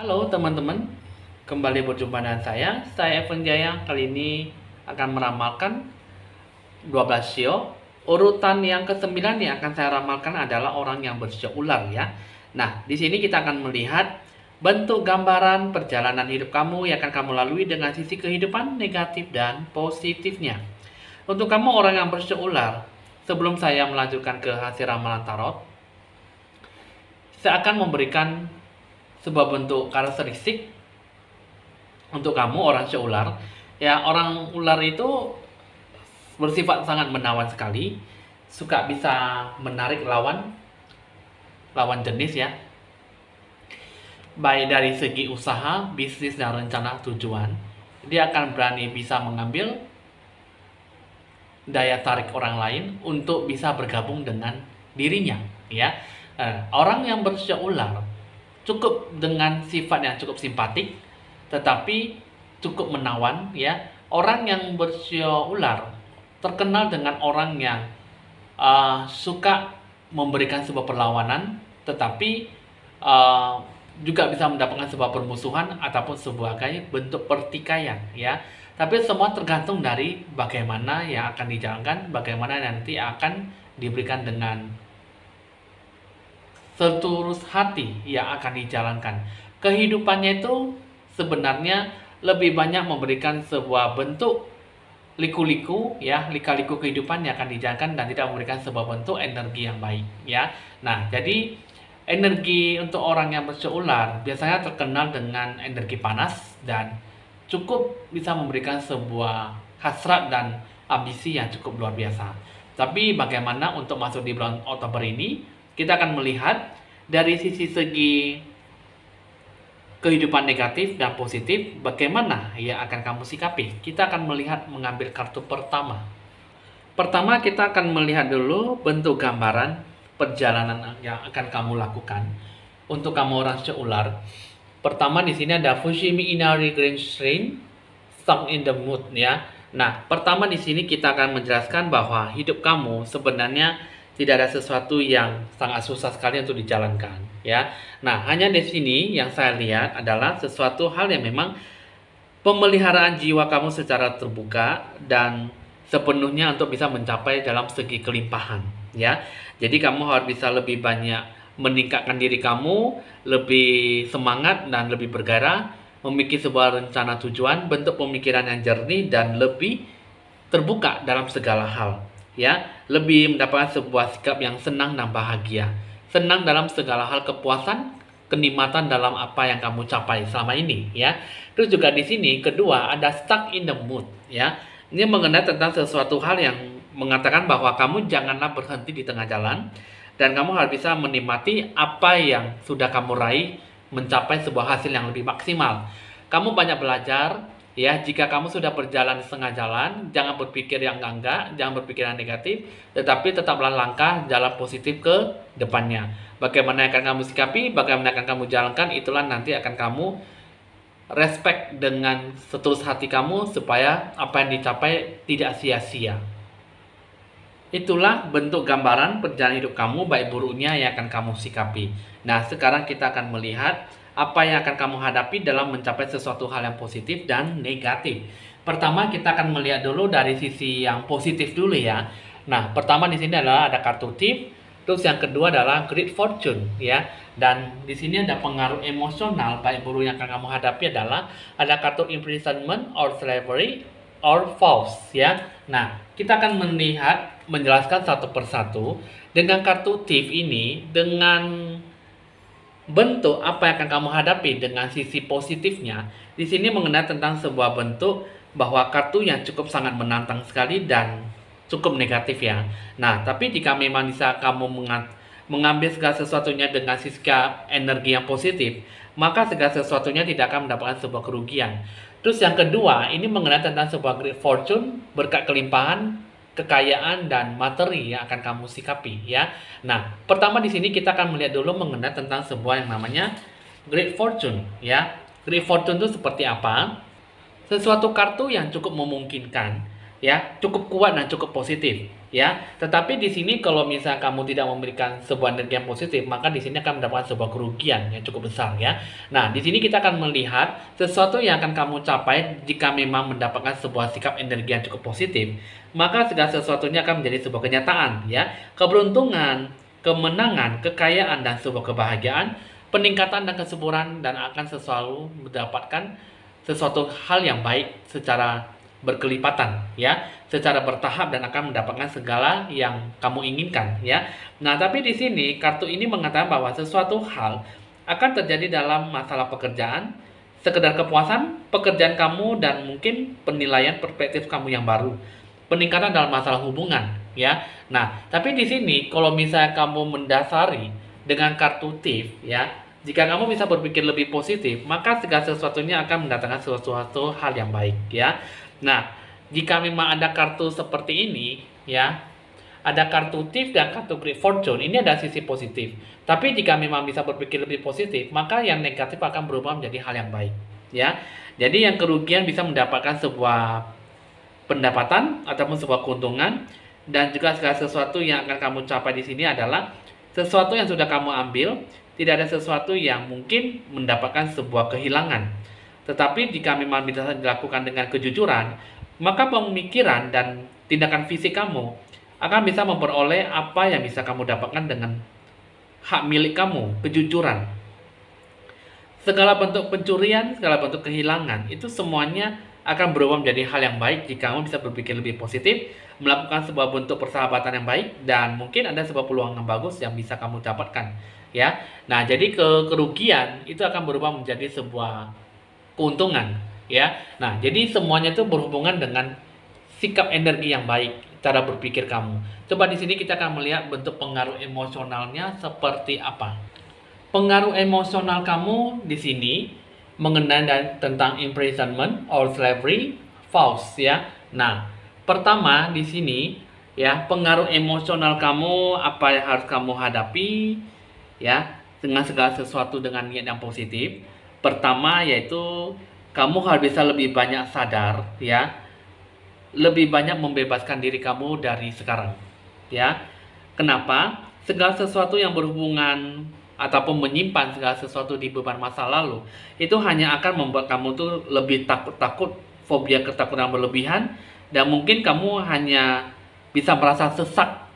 Halo teman-teman, kembali berjumpa dengan saya Evan Jaya. Kali ini akan meramalkan 12 sio. Urutan yang ke-9 yang akan saya ramalkan adalah orang yang bersio ular ya. Nah, di sini kita akan melihat bentuk gambaran perjalanan hidup kamu yang akan kamu lalui dengan sisi kehidupan negatif dan positifnya. Untuk kamu orang yang bersio ular, sebelum saya melanjutkan ke hasil ramalan tarot, saya akan memberikan sebuah bentuk karakteristik untuk kamu orang seular. Ya, orang ular itu bersifat sangat menawan sekali, suka bisa menarik lawan lawan jenis ya, baik dari segi usaha, bisnis, dan rencana tujuan. Dia akan berani bisa mengambil daya tarik orang lain untuk bisa bergabung dengan dirinya ya. Orang yang bersio ular cukup dengan sifat yang cukup simpatik, tetapi cukup menawan ya. Orang yang bersio ular terkenal dengan orang yang suka memberikan sebuah perlawanan, tetapi uh, juga bisa mendapatkan sebuah permusuhan ataupun sebuah kayak bentuk pertikaian ya. Tapi semua tergantung dari bagaimana yang akan dijalankan, bagaimana nanti akan diberikan dengan setulus hati yang akan dijalankan. Kehidupannya itu sebenarnya lebih banyak memberikan sebuah bentuk liku-liku ya, lika-liku kehidupan yang akan dijalankan dan tidak memberikan sebuah bentuk energi yang baik ya. Nah, jadi energi untuk orang yang bersio ular biasanya terkenal dengan energi panas dan cukup bisa memberikan sebuah hasrat dan ambisi yang cukup luar biasa. Tapi bagaimana untuk masuk di bulan Oktober ini, kita akan melihat dari sisi segi kehidupan negatif dan positif, bagaimana yang akan kamu sikapi. Kita akan melihat mengambil kartu pertama. Pertama, kita akan melihat dulu bentuk gambaran perjalanan yang akan kamu lakukan. Untuk kamu orang ular, pertama di sini ada Fushimi Inari Green Shrine, Stuck in the Mood ya. Nah, pertama di sini kita akan menjelaskan bahwa hidup kamu sebenarnya tidak ada sesuatu yang sangat susah sekali untuk dijalankan ya. Nah, hanya di sini yang saya lihat adalah sesuatu hal yang memang pemeliharaan jiwa kamu secara terbuka dan sepenuhnya untuk bisa mencapai dalam segi kelimpahan ya. Jadi kamu harus bisa lebih banyak meningkatkan diri kamu, lebih semangat dan lebih bergairah, memiliki sebuah rencana tujuan, bentuk pemikiran yang jernih dan lebih terbuka dalam segala hal ya, lebih mendapatkan sebuah sikap yang senang dan bahagia, senang dalam segala hal, kepuasan, kenikmatan dalam apa yang kamu capai selama ini ya. Terus juga di sini kedua ada stuck in the mood ya. Ini mengenai tentang sesuatu hal yang mengatakan bahwa kamu janganlah berhenti di tengah jalan dan kamu harus bisa menikmati apa yang sudah kamu raih, mencapai sebuah hasil yang lebih maksimal. Kamu banyak belajar ya. Jika kamu sudah berjalan di setengah jalan, jangan berpikir yang enggak, jangan berpikir yang negatif, tetapi tetaplah langkah jalan positif ke depannya. Bagaimana akan kamu sikapi, bagaimana akan kamu jalankan, itulah nanti akan kamu respect dengan setulus hati kamu supaya apa yang dicapai tidak sia-sia. Itulah bentuk gambaran perjalanan hidup kamu, baik buruknya yang akan kamu sikapi. Nah, sekarang kita akan melihat apa yang akan kamu hadapi dalam mencapai sesuatu hal yang positif dan negatif. Pertama, kita akan melihat dulu dari sisi yang positif dulu ya. Nah, pertama di sini adalah ada kartu tip, terus yang kedua adalah great fortune ya. Dan di sini ada pengaruh emosional baik buruk yang akan kamu hadapi adalah ada kartu imprisonment or slavery or false ya. Nah, kita akan melihat menjelaskan satu persatu dengan kartu thief ini, dengan bentuk apa yang akan kamu hadapi dengan sisi positifnya. Di sini mengenai tentang sebuah bentuk bahwa kartu yang cukup sangat menantang sekali dan cukup negatif ya. Nah, tapi jika memang bisa kamu mengambil segala sesuatunya dengan sisi energi yang positif, maka segala sesuatunya tidak akan mendapatkan sebuah kerugian. Terus yang kedua, ini mengenai tentang sebuah great fortune, berkat kelimpahan, kekayaan dan materi yang akan kamu sikapi ya. Nah, pertama di sini kita akan melihat dulu mengenai tentang sebuah yang namanya great fortune ya. Great fortune itu seperti apa? Sesuatu kartu yang cukup memungkinkan ya, cukup kuat dan cukup positif. ya. Tetapi di sini kalau misalnya kamu tidak memberikan sebuah energi yang positif, maka di sini akan mendapatkan sebuah kerugian yang cukup besar ya. Nah, di sini kita akan melihat sesuatu yang akan kamu capai jika memang mendapatkan sebuah sikap energi yang cukup positif, maka segala sesuatunya akan menjadi sebuah kenyataan ya. Keberuntungan, kemenangan, kekayaan dan sebuah kebahagiaan, peningkatan dan kesuburan dan akan selalu mendapatkan sesuatu hal yang baik secara berkelipatan ya, secara bertahap dan akan mendapatkan segala yang kamu inginkan ya. Nah, tapi di sini kartu ini mengatakan bahwa sesuatu hal akan terjadi dalam masalah pekerjaan, sekedar kepuasan pekerjaan kamu dan mungkin penilaian perspektif kamu yang baru. Peningkatan dalam masalah hubungan ya. Nah, tapi di sini kalau misalnya kamu mendasari dengan kartu Thief ya, jika kamu bisa berpikir lebih positif, maka segala sesuatunya akan mendatangkan sesuatu hal yang baik ya. Nah, jika memang ada kartu seperti ini, ya, ada kartu Thief dan kartu Great Fortune, ini ada sisi positif. Tapi jika memang bisa berpikir lebih positif, maka yang negatif akan berubah menjadi hal yang baik, ya. Jadi yang kerugian bisa mendapatkan sebuah pendapatan ataupun sebuah keuntungan, dan juga segala sesuatu yang akan kamu capai di sini adalah sesuatu yang sudah kamu ambil, tidak ada sesuatu yang mungkin mendapatkan sebuah kehilangan. Tetapi jika memang bisa dilakukan dengan kejujuran, maka pemikiran dan tindakan fisik kamu akan bisa memperoleh apa yang bisa kamu dapatkan dengan hak milik kamu, kejujuran. Segala bentuk pencurian, segala bentuk kehilangan, itu semuanya akan berubah menjadi hal yang baik jika kamu bisa berpikir lebih positif, melakukan sebuah bentuk persahabatan yang baik, dan mungkin ada sebuah peluang yang bagus yang bisa kamu dapatkan. Ya, nah jadi kerugian itu akan berubah menjadi sebuah keuntungan ya. Nah, jadi semuanya itu berhubungan dengan sikap energi yang baik, cara berpikir kamu. Coba di sini kita akan melihat bentuk pengaruh emosionalnya seperti apa. Pengaruh emosional kamu di sini mengenai tentang imprisonment or slavery, false ya. Nah, pertama di sini ya, pengaruh emosional kamu apa yang harus kamu hadapi ya, dengan segala sesuatu dengan niat yang positif. Pertama yaitu kamu harus bisa lebih banyak sadar ya, lebih banyak membebaskan diri kamu dari sekarang ya. Kenapa? Segala sesuatu yang berhubungan ataupun menyimpan segala sesuatu di beban masa lalu itu hanya akan membuat kamu tuh lebih takut-takut, fobia ketakutan berlebihan, dan mungkin kamu hanya bisa merasa sesak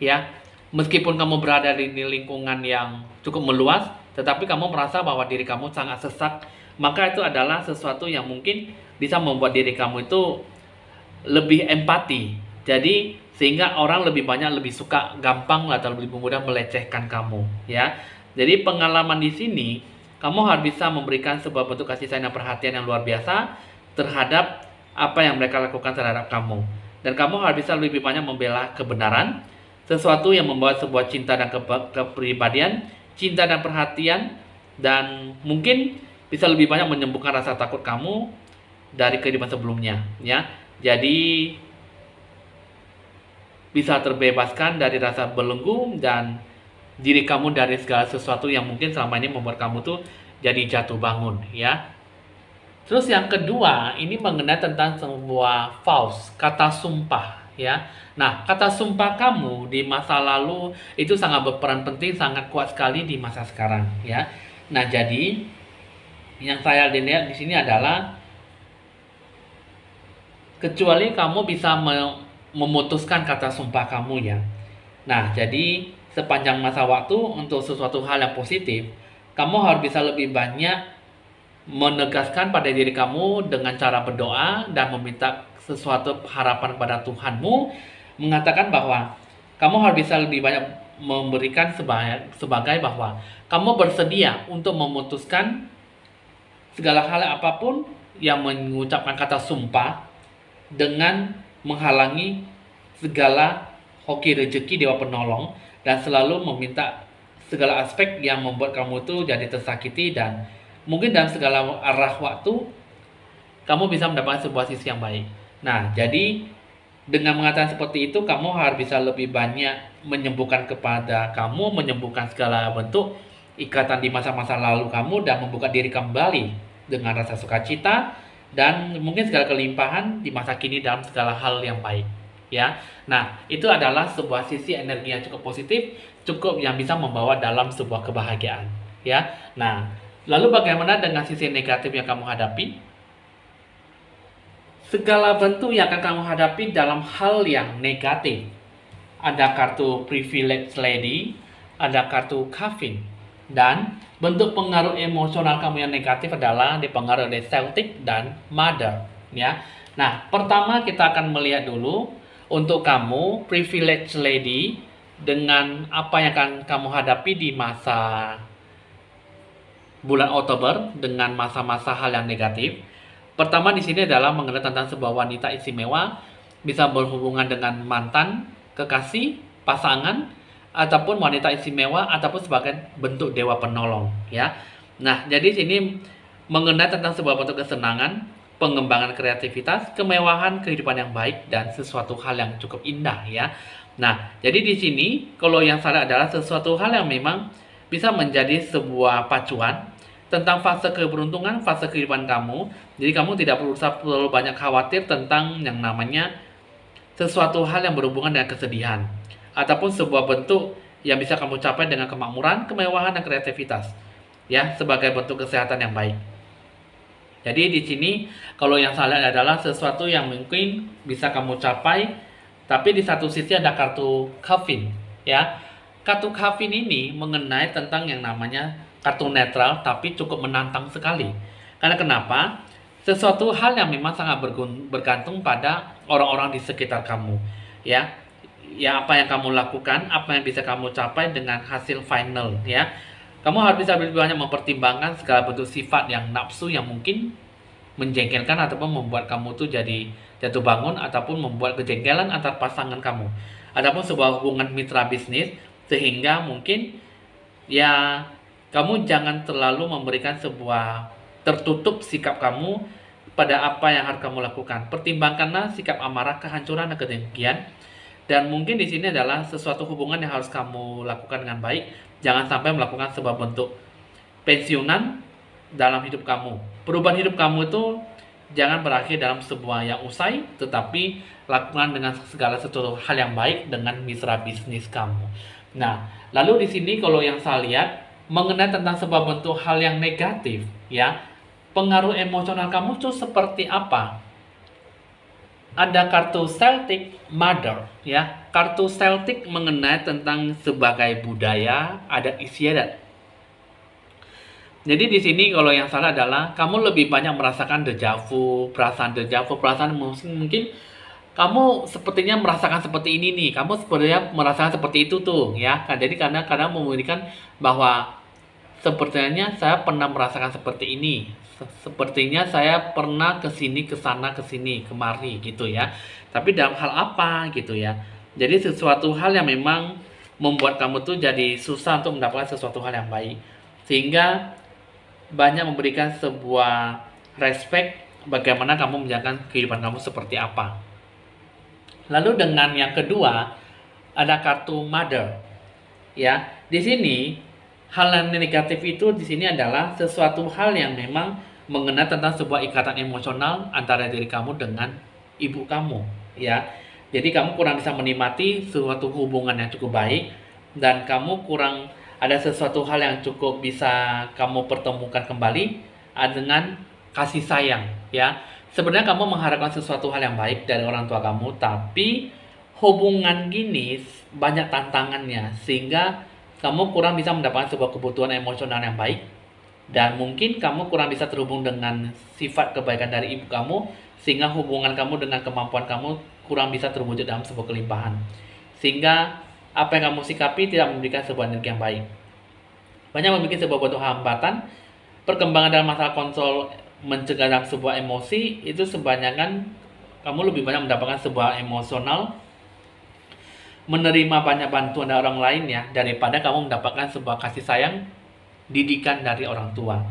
ya. Meskipun kamu berada di lingkungan yang cukup meluas, tetapi kamu merasa bahwa diri kamu sangat sesak, maka itu adalah sesuatu yang mungkin bisa membuat diri kamu itu lebih empati. Jadi sehingga orang lebih banyak lebih suka gampang atau lebih mudah melecehkan kamu ya. Jadi pengalaman di sini kamu harus bisa memberikan sebuah bentuk kasih sayang dan perhatian yang luar biasa terhadap apa yang mereka lakukan terhadap kamu. Dan kamu harus bisa lebih banyak membela kebenaran, sesuatu yang membawa sebuah cinta dan kepribadian, cinta dan perhatian, dan mungkin bisa lebih banyak menyembuhkan rasa takut kamu dari kehidupan sebelumnya ya. Jadi bisa terbebaskan dari rasa belenggu dan diri kamu dari segala sesuatu yang mungkin selama ini membuat kamu tuh jadi jatuh bangun ya. Terus yang kedua ini mengenai tentang sebuah false, kata sumpah ya. Nah, kata sumpah kamu di masa lalu itu sangat berperan penting, sangat kuat sekali di masa sekarang ya. Nah, jadi yang saya lihat di sini adalah kecuali kamu bisa memutuskan kata sumpah kamu ya. Nah, jadi sepanjang masa waktu untuk sesuatu hal yang positif, kamu harus bisa lebih banyak menegaskan pada diri kamu dengan cara berdoa dan meminta sesuatu harapan kepada Tuhanmu, mengatakan bahwa kamu harus bisa lebih banyak memberikan sebagai bahwa kamu bersedia untuk memutuskan segala hal apapun yang mengucapkan kata sumpah dengan menghalangi segala hoki rezeki dewa penolong dan selalu meminta segala aspek yang membuat kamu itu jadi tersakiti, dan mungkin dalam segala arah waktu kamu bisa mendapatkan sebuah sisi yang baik. Nah, jadi dengan mengatakan seperti itu, kamu harus bisa lebih banyak menyembuhkan kepada kamu, menyembuhkan segala bentuk ikatan di masa-masa lalu kamu dan membuka diri kembali dengan rasa sukacita dan mungkin segala kelimpahan di masa kini dalam segala hal yang baik. ya. Nah, itu adalah sebuah sisi energi yang cukup positif, cukup yang bisa membawa dalam sebuah kebahagiaan, ya. Nah, lalu bagaimana dengan sisi negatif yang kamu hadapi? Segala bentuk yang akan kamu hadapi dalam hal yang negatif. Ada kartu privilege lady, ada kartu coffin, dan bentuk pengaruh emosional kamu yang negatif adalah dipengaruhi oleh Celtic dan Mother, ya. Nah, pertama kita akan melihat dulu untuk kamu privilege lady dengan apa yang akan kamu hadapi di masa bulan Oktober dengan masa-masa hal yang negatif. Pertama di sini adalah mengenai tentang sebuah wanita istimewa, bisa berhubungan dengan mantan, kekasih, pasangan, ataupun wanita istimewa ataupun sebagai bentuk dewa penolong, ya. Nah, jadi sini mengenai tentang sebuah bentuk kesenangan, pengembangan kreativitas, kemewahan, kehidupan yang baik dan sesuatu hal yang cukup indah, ya. Nah, jadi di sini kalau yang salah adalah sesuatu hal yang memang bisa menjadi sebuah pacuan tentang fase keberuntungan, fase kehidupan kamu. Jadi kamu tidak perlu terlalu banyak khawatir tentang yang namanya sesuatu hal yang berhubungan dengan kesedihan ataupun sebuah bentuk yang bisa kamu capai dengan kemakmuran, kemewahan dan kreativitas, ya, sebagai bentuk kesehatan yang baik. Jadi di sini kalau yang salah adalah sesuatu yang mungkin bisa kamu capai, tapi di satu sisi ada kartu coffin, ya. Kartu coffin ini mengenai tentang yang namanya kartu netral tapi cukup menantang sekali. Karena kenapa? Sesuatu hal yang memang sangat bergantung pada orang-orang di sekitar kamu, ya. Ya, apa yang kamu lakukan, apa yang bisa kamu capai dengan hasil final, ya. Kamu harus bisa lebih banyak mempertimbangkan segala bentuk sifat yang nafsu yang mungkin menjengkelkan ataupun membuat kamu tuh jadi jatuh bangun ataupun membuat kejengkelan antar pasangan kamu. Ataupun sebuah hubungan mitra bisnis sehingga mungkin ya kamu jangan terlalu memberikan sebuah tertutup sikap kamu pada apa yang harus kamu lakukan. Pertimbangkanlah sikap amarah, kehancuran, dan kedengkian. Dan mungkin di sini adalah sesuatu hubungan yang harus kamu lakukan dengan baik. Jangan sampai melakukan sebuah bentuk pensiunan dalam hidup kamu. Perubahan hidup kamu itu jangan berakhir dalam sebuah yang usai, tetapi lakukan dengan segala sesuatu hal yang baik dengan mitra bisnis kamu. Nah, lalu di sini kalau yang saya lihat mengenai tentang sebuah bentuk hal yang negatif, ya, pengaruh emosional kamu tuh seperti apa? Ada kartu Celtic Mother, ya. Kartu Celtic mengenai tentang sebagai budaya, adat istiadat. Jadi di sini kalau yang salah adalah kamu lebih banyak merasakan dejavu, perasaan mungkin kamu sepertinya merasakan seperti ini nih, kamu sebenarnya merasakan seperti itu tuh, ya. Kan jadi karena memberikan bahwa sepertinya saya pernah merasakan seperti ini. Sepertinya saya pernah kesini, kesana, kesini, kemari gitu ya. Tapi dalam hal apa gitu ya. Jadi sesuatu hal yang memang membuat kamu tuh jadi susah untuk mendapatkan sesuatu hal yang baik. Sehingga banyak memberikan sebuah respect bagaimana kamu menjalankan kehidupan kamu seperti apa. Lalu dengan yang kedua ada kartu Mother. Ya, di sini hal yang negatif itu di sini adalah sesuatu hal yang memang mengenai tentang sebuah ikatan emosional antara diri kamu dengan ibu kamu, ya. Jadi kamu kurang bisa menikmati suatu hubungan yang cukup baik dan kamu kurang ada sesuatu hal yang cukup bisa kamu pertemukan kembali dengan kasih sayang, ya. Sebenarnya kamu mengharapkan sesuatu hal yang baik dari orang tua kamu, tapi hubungan gini banyak tantangannya sehingga kamu kurang bisa mendapatkan sebuah kebutuhan emosional yang baik dan mungkin kamu kurang bisa terhubung dengan sifat kebaikan dari ibu kamu sehingga hubungan kamu dengan kemampuan kamu kurang bisa terwujud dalam sebuah kelimpahan sehingga apa yang kamu sikapi tidak memberikan sebuah energi yang baik, banyak membuat sebuah bentuk hambatan perkembangan dalam masalah kontrol mencegah dalam sebuah emosi itu sebanyakan kamu lebih banyak mendapatkan sebuah emosional menerima banyak bantuan dari orang lain ya daripada kamu mendapatkan sebuah kasih sayang didikan dari orang tua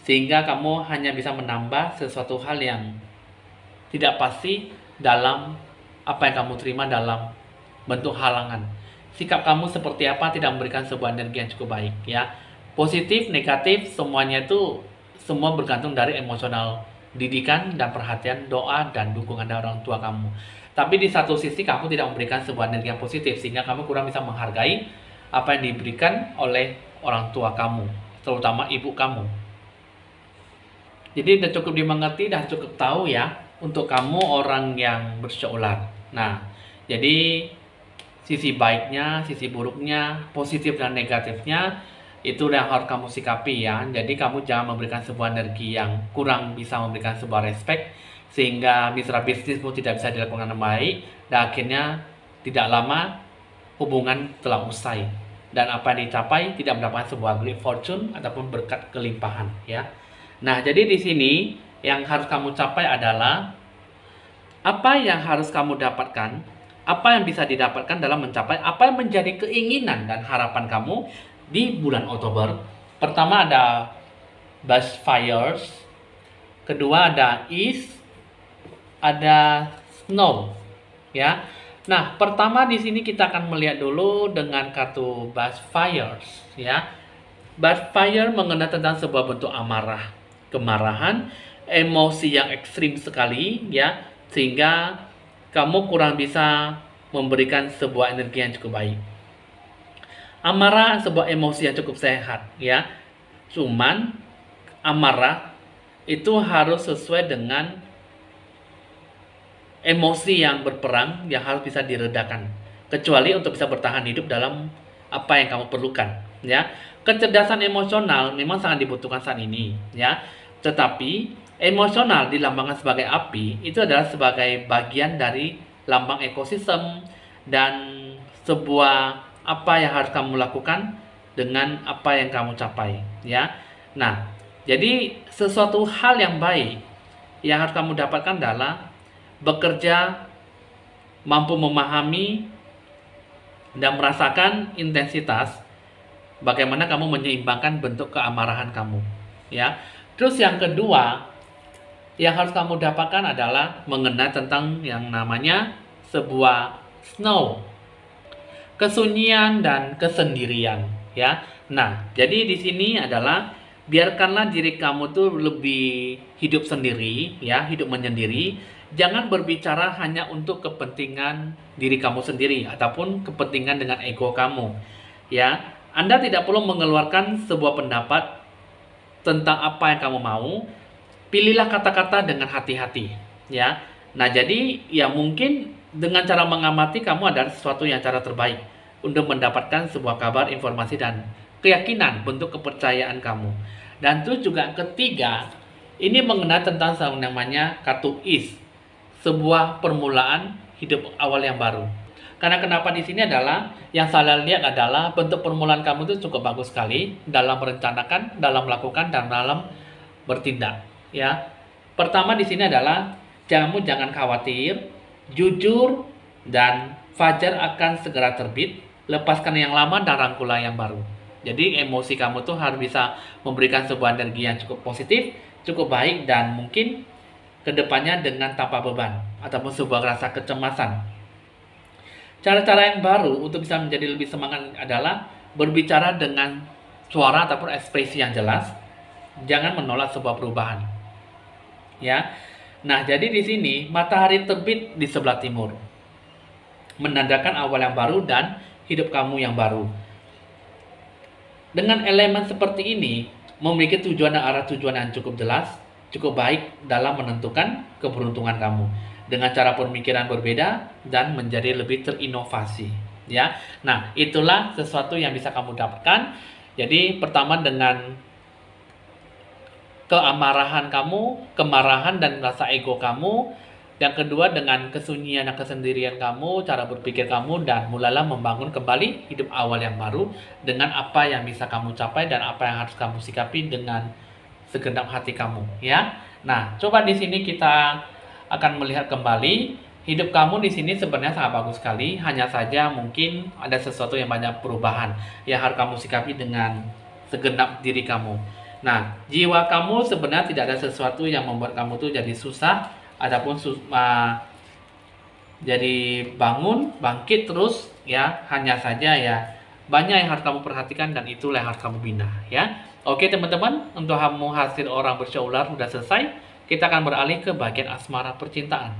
sehingga kamu hanya bisa menambah sesuatu hal yang tidak pasti dalam apa yang kamu terima dalam bentuk halangan. Sikap kamu seperti apa tidak memberikan sebuah energi yang cukup baik ya. Positif, negatif semuanya itu semua bergantung dari emosional didikan dan perhatian, doa dan dukungan dari orang tua kamu. Tapi di satu sisi kamu tidak memberikan sebuah energi yang positif, sehingga kamu kurang bisa menghargai apa yang diberikan oleh orang tua kamu, terutama ibu kamu. Jadi udah cukup dimengerti dan cukup tahu ya untuk kamu orang yang berusia ular. Nah, jadi sisi baiknya, sisi buruknya, positif dan negatifnya itu yang harus kamu sikapi ya. Jadi kamu jangan memberikan sebuah energi yang kurang bisa memberikan sebuah respect, sehingga mitra bisnismu tidak bisa dilakukan dengan baik, dan akhirnya tidak lama hubungan telah usai dan apa yang dicapai tidak mendapatkan sebuah great fortune ataupun berkat kelimpahan ya. Nah, jadi di sini yang harus kamu capai adalah apa yang harus kamu dapatkan, apa yang bisa didapatkan dalam mencapai apa yang menjadi keinginan dan harapan kamu di bulan Oktober. Pertama ada bushfires, kedua ada ice, ada snow ya. Nah, pertama di sini kita akan melihat dulu dengan kartu bushfires ya. Bushfire mengenai tentang sebuah bentuk amarah, kemarahan, emosi yang ekstrim sekali ya, sehingga kamu kurang bisa memberikan sebuah energi yang cukup baik. Amarah sebuah emosi yang cukup sehat ya. Cuman amarah itu harus sesuai dengan emosi yang berperang yang harus bisa diredakan, kecuali untuk bisa bertahan hidup dalam apa yang kamu perlukan ya. Kecerdasan emosional memang sangat dibutuhkan saat ini ya, tetapi emosional dilambangkan sebagai api itu adalah sebagai bagian dari lambang ekosistem dan sebuah apa yang harus kamu lakukan dengan apa yang kamu capai ya. Nah, jadi sesuatu hal yang baik yang harus kamu dapatkan adalah bekerja, mampu memahami dan merasakan intensitas bagaimana kamu menyeimbangkan bentuk keamarahan kamu ya. Terus yang kedua yang harus kamu dapatkan adalah mengenai tentang yang namanya sebuah snow, kesunyian dan kesendirian ya. Nah, jadi di sini adalah biarkanlah diri kamu tuh lebih hidup sendiri ya, hidup menyendiri. Jangan berbicara hanya untuk kepentingan diri kamu sendiri ataupun kepentingan dengan ego kamu ya. Anda tidak perlu mengeluarkan sebuah pendapat tentang apa yang kamu mau. Pilihlah kata-kata dengan hati-hati ya. Nah, jadi ya mungkin dengan cara mengamati kamu adalah sesuatu yang cara terbaik untuk mendapatkan sebuah kabar, informasi dan keyakinan, bentuk kepercayaan kamu. Dan terus juga ketiga, ini mengenai tentang yang namanya kartu is, sebuah permulaan hidup awal yang baru. Karena kenapa di sini adalah yang saya lihat adalah bentuk permulaan kamu itu cukup bagus sekali dalam merencanakan, dalam melakukan dan dalam bertindak ya. Pertama di sini adalah kamu jangan khawatir, jujur dan fajar akan segera terbit. Lepaskan yang lama dan rangkulah yang baru. Jadi emosi kamu tuh harus bisa memberikan sebuah energi yang cukup positif, cukup baik dan mungkin kedepannya dengan tanpa beban ataupun sebuah rasa kecemasan. Cara-cara yang baru untuk bisa menjadi lebih semangat adalah berbicara dengan suara ataupun ekspresi yang jelas. Jangan menolak sebuah perubahan. Ya. Nah, jadi di sini matahari terbit di sebelah timur, menandakan awal yang baru dan hidup kamu yang baru. Dengan elemen seperti ini, memiliki tujuan dan arah tujuan yang cukup jelas, cukup baik dalam menentukan keberuntungan kamu dengan cara pemikiran berbeda dan menjadi lebih terinovasi ya. Nah, itulah sesuatu yang bisa kamu dapatkan. Jadi pertama dengan keamarahan kamu, kemarahan dan rasa ego kamu. Yang kedua dengan kesunyian dan kesendirian kamu, cara berpikir kamu, dan mulailah membangun kembali hidup awal yang baru dengan apa yang bisa kamu capai dan apa yang harus kamu sikapi dengan segenap hati kamu ya. Nah, coba di sini kita akan melihat kembali hidup kamu di sini sebenarnya sangat bagus sekali, hanya saja mungkin ada sesuatu yang banyak perubahan yang harus kamu sikapi dengan segenap diri kamu. Nah, jiwa kamu sebenarnya tidak ada sesuatu yang membuat kamu tuh jadi susah ataupun jadi bangun, bangkit terus ya, hanya saja ya banyak yang harus kamu perhatikan dan itulah yang harus kamu bina ya. Oke teman-teman, untuk kamu hasil orang berusia ular sudah selesai. Kita akan beralih ke bagian asmara percintaan.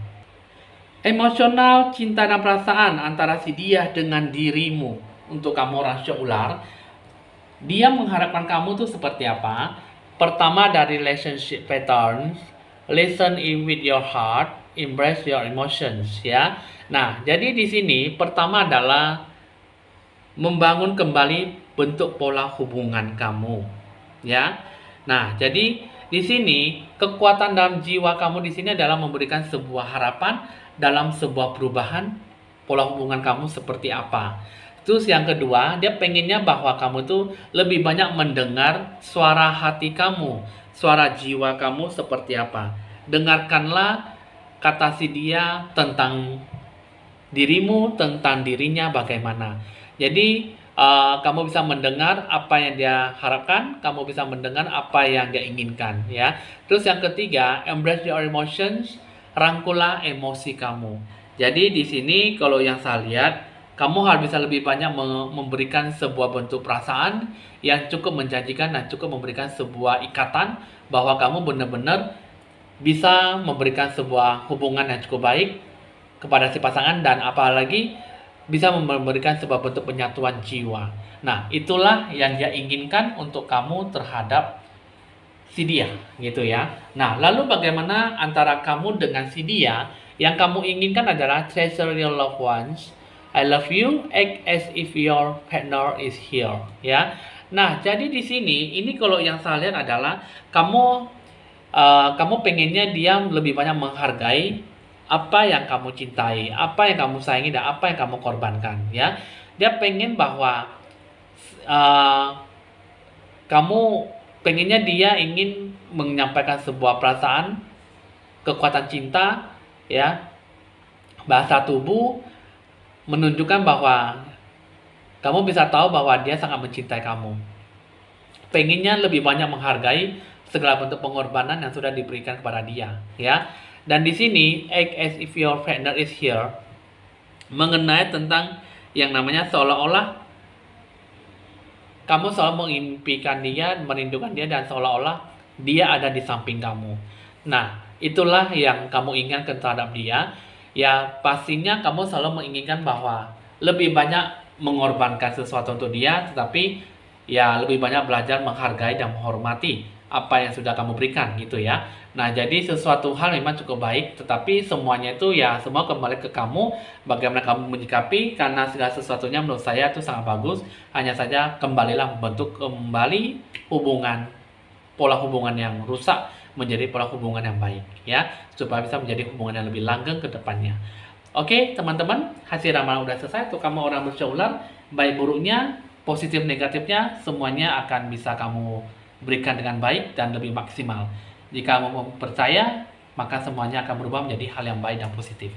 Emosional, cinta dan perasaan antara si dia dengan dirimu. Untuk kamu orang show ular, dia mengharapkan kamu tuh seperti apa? Pertama dari relationship patterns, listen in with your heart, embrace your emotions ya. Nah, jadi di sini pertama adalah membangun kembali bentuk pola hubungan kamu ya. Nah, jadi di sini kekuatan dalam jiwa kamu di sini adalah memberikan sebuah harapan dalam sebuah perubahan pola hubungan kamu seperti apa. Terus yang kedua, dia pengennya bahwa kamu tuh lebih banyak mendengar suara hati kamu, suara jiwa kamu seperti apa. Dengarkanlah kata si dia tentang dirimu, tentang dirinya bagaimana. Jadi kamu bisa mendengar apa yang dia harapkan, kamu bisa mendengar apa yang dia inginkan ya. Terus yang ketiga, embrace your emotions, rangkulah emosi kamu. Jadi di sini kalau yang saya lihat, kamu harus bisa lebih banyak memberikan sebuah bentuk perasaan yang cukup menjanjikan dan cukup memberikan sebuah ikatan bahwa kamu benar-benar bisa memberikan sebuah hubungan yang cukup baik kepada si pasangan dan apalagi bisa memberikan sebuah bentuk penyatuan jiwa. Nah, itulah yang dia inginkan untuk kamu terhadap si dia, gitu ya. Nah, lalu bagaimana antara kamu dengan si dia? Yang kamu inginkan adalah treasure your loved ones. I love you, act as if your partner is here, ya. Nah, jadi di sini ini kalau yang saya lihat adalah kamu pengennya dia lebih banyak menghargai apa yang kamu cintai, apa yang kamu sayangi dan apa yang kamu korbankan, ya. Dia pengen bahwa uh, kamu pengennya dia ingin menyampaikan sebuah perasaan, kekuatan cinta, ya, bahasa tubuh menunjukkan bahwa kamu bisa tahu bahwa dia sangat mencintai kamu. Pengennya lebih banyak menghargai segala bentuk pengorbanan yang sudah diberikan kepada dia, ya. Dan di sini act as if your partner is here mengenai tentang yang namanya seolah-olah kamu selalu mengimpikan dia, merindukan dia dan seolah-olah dia ada di samping kamu. Nah, itulah yang kamu inginkan terhadap dia. Ya, pastinya kamu selalu menginginkan bahwa lebih banyak mengorbankan sesuatu untuk dia, tetapi ya lebih banyak belajar menghargai dan menghormati apa yang sudah kamu berikan gitu ya. Nah, jadi sesuatu hal memang cukup baik, tetapi semuanya itu ya semua kembali ke kamu, bagaimana kamu menyikapi, karena segala sesuatunya menurut saya itu sangat bagus. Hanya saja kembalilah membentuk kembali hubungan, pola hubungan yang rusak menjadi pola hubungan yang baik ya, supaya bisa menjadi hubungan yang lebih langgeng ke depannya. Oke, teman-teman, hasil ramalan udah selesai. Untuk kamu orang bersya ular, baik buruknya, positif negatifnya, semuanya akan bisa kamu berikan dengan baik dan lebih maksimal. Jika kamu percaya, maka semuanya akan berubah menjadi hal yang baik dan positif.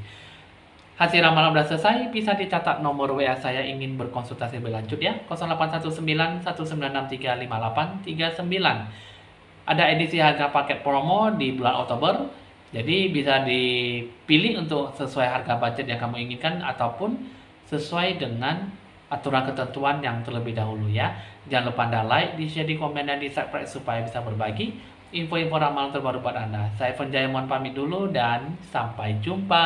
Hasil ramalan udah selesai, bisa dicatat nomor WA saya ingin berkonsultasi lebih lanjut ya, 081919635839. Ada edisi harga paket promo di bulan Oktober, jadi bisa dipilih untuk sesuai harga budget yang kamu inginkan ataupun sesuai dengan aturan ketentuan yang terlebih dahulu ya. Jangan lupa Anda like, di share, di komen, dan di subscribe supaya bisa berbagi info-info ramalan terbaru buat Anda. Saya Evan Jaya mohon pamit dulu dan sampai jumpa.